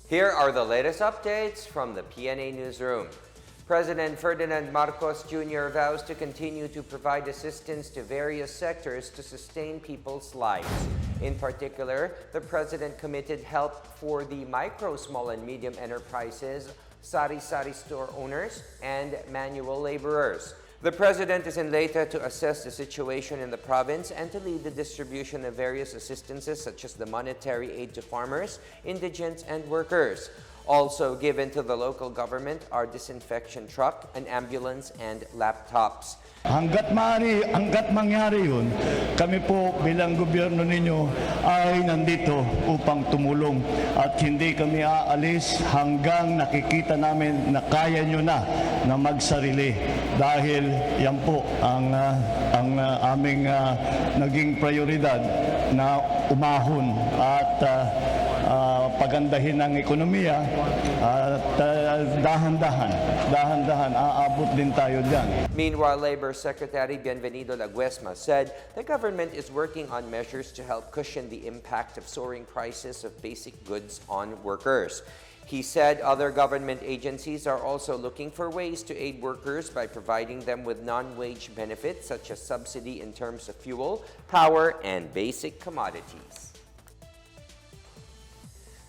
Here are the latest updates from the Pna Newsroom. President Ferdinand Marcos Jr. vows to continue to provide assistance to various sectors to sustain people's lives. In particular, the president committed help for the micro, small, and medium enterprises, sari-sari store owners, and manual laborers. The president is in Leyte to assess the situation in the province and to lead the distribution of various assistances such as the monetary aid to farmers, indigents, and workers. Also given to the local government are disinfection truck, an ambulance, and laptops. Hanggat mangyari yun, kami po bilang gobyerno ninyo ay nandito upang tumulong at hindi kami aalis hanggang nakikita namin na kaya nyo na magsarili dahil yan po ang aming naging prioridad na umahon at pagandahin ng ekonomiya at dahan-dahan aabot din tayo dyan. Meanwhile, Labor Secretary Bienvenido Laguesma said the government is working on measures to help cushion the impact of soaring prices of basic goods on workers. He said other government agencies are also looking for ways to aid workers by providing them with non-wage benefits such as subsidy in terms of fuel, power, and basic commodities.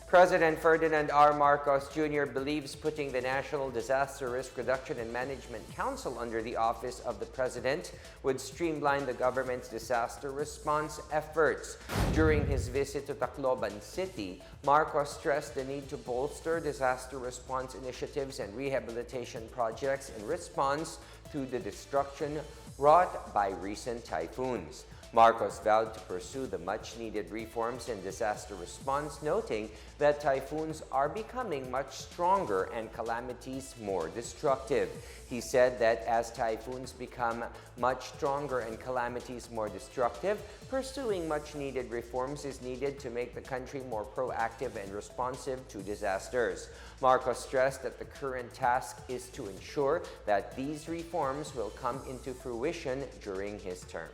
President Ferdinand R. Marcos Jr. believes putting the National Disaster Risk Reduction and Management Council under the office of the president would streamline the government's disaster response efforts. During his visit to Tacloban City, Marcos stressed the need to bolster disaster response initiatives and rehabilitation projects in response to the destruction wrought by recent typhoons. Marcos vowed to pursue the much-needed reforms in disaster response, noting that typhoons are becoming much stronger and calamities more destructive. He said that as typhoons become much stronger and calamities more destructive, pursuing much-needed reforms is needed to make the country more proactive and responsive to disasters. Marcos stressed that the current task is to ensure that these reforms will come into fruition during his term.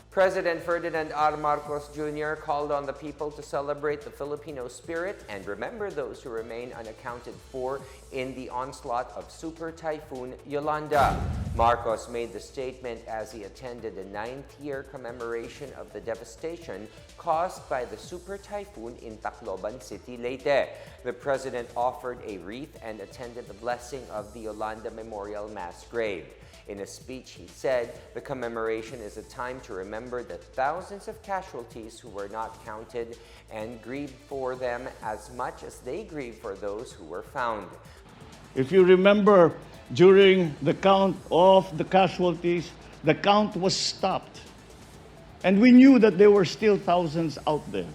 President Ferdinand R. Marcos Jr. called on the people to celebrate the Filipino spirit and remember those who remain unaccounted for in the onslaught of Super Typhoon Yolanda. Marcos made the statement as he attended the 9th-year commemoration of the devastation caused by the Super Typhoon in Tacloban City, Leyte. The president offered a wreath and attended the blessing of the Yolanda Memorial Mass Grave. In a speech, he said the commemoration is a time to remember the thousands of casualties who were not counted and grieve for them as much as they grieve for those who were found. If you remember, during the count of the casualties, the count was stopped. And we knew that there were still thousands out there.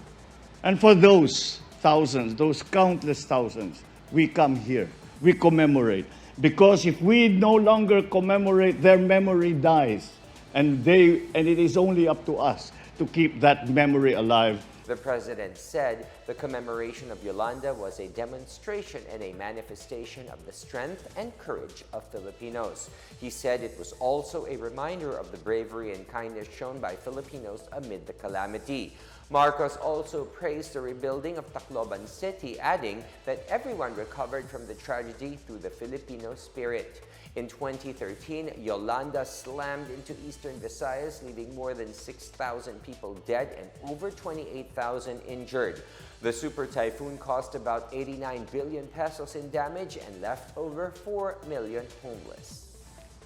And for those thousands, those countless thousands, we come here, we commemorate. Because if we no longer commemorate, their memory dies. And it is only up to us to keep that memory alive. The president said the commemoration of Yolanda was a demonstration and a manifestation of the strength and courage of Filipinos. He said it was also a reminder of the bravery and kindness shown by Filipinos amid the calamity. Marcos also praised the rebuilding of Tacloban City, adding that everyone recovered from the tragedy through the Filipino spirit. In 2013, Yolanda slammed into eastern Visayas, leaving more than 6,000 people dead and over 28,000 injured. The super typhoon cost about 89 billion pesos in damage and left over 4 million homeless.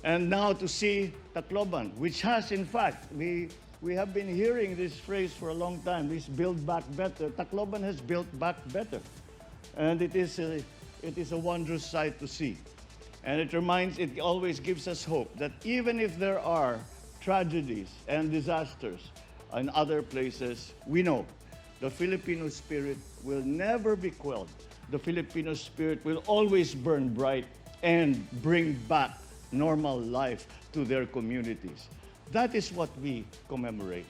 And now to see Tacloban, which has in fact, we have been hearing this phrase for a long time, this build back better. Tacloban has built back better. And it is a wondrous sight to see. And it always gives us hope that even if there are tragedies and disasters in other places, we know the Filipino spirit will never be quelled. The Filipino spirit will always burn bright and bring back normal life to their communities. That is what we commemorate.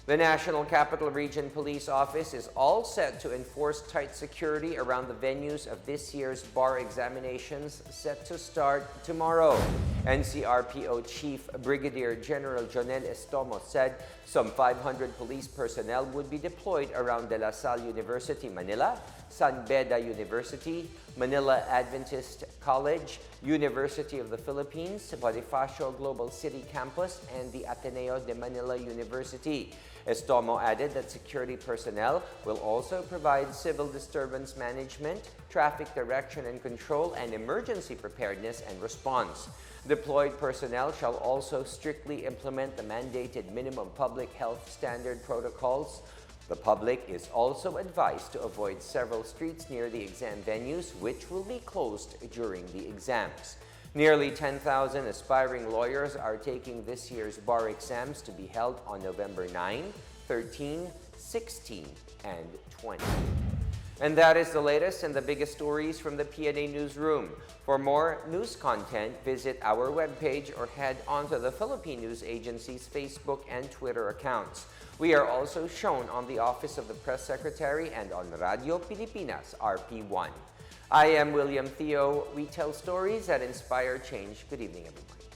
The National Capital Region Police Office is all set to enforce tight security around the venues of this year's bar examinations set to start tomorrow. NCRPO Chief Brigadier General Jonel Estomo said some 500 police personnel would be deployed around De La Salle University, Manila, San Beda University, Manila Adventist College, University of the Philippines, Bonifacio Global City Campus, and the Ateneo de Manila University. Estomo added that security personnel will also provide civil disturbance management, traffic direction and control, and emergency preparedness and response. Deployed personnel shall also strictly implement the mandated minimum public health standard protocols. The public is also advised to avoid several streets near the exam venues, which will be closed during the exams. Nearly 10,000 aspiring lawyers are taking this year's bar exams to be held on November 9, 13, 16, and 20. And that is the latest and the biggest stories from the Pna Newsroom. For more news content, visit our webpage or head onto the Philippine News Agency's Facebook and Twitter accounts. We are also shown on the Office of the Press Secretary and on Radio Pilipinas RP1. I am William Theo. We tell stories that inspire change. Good evening, everyone.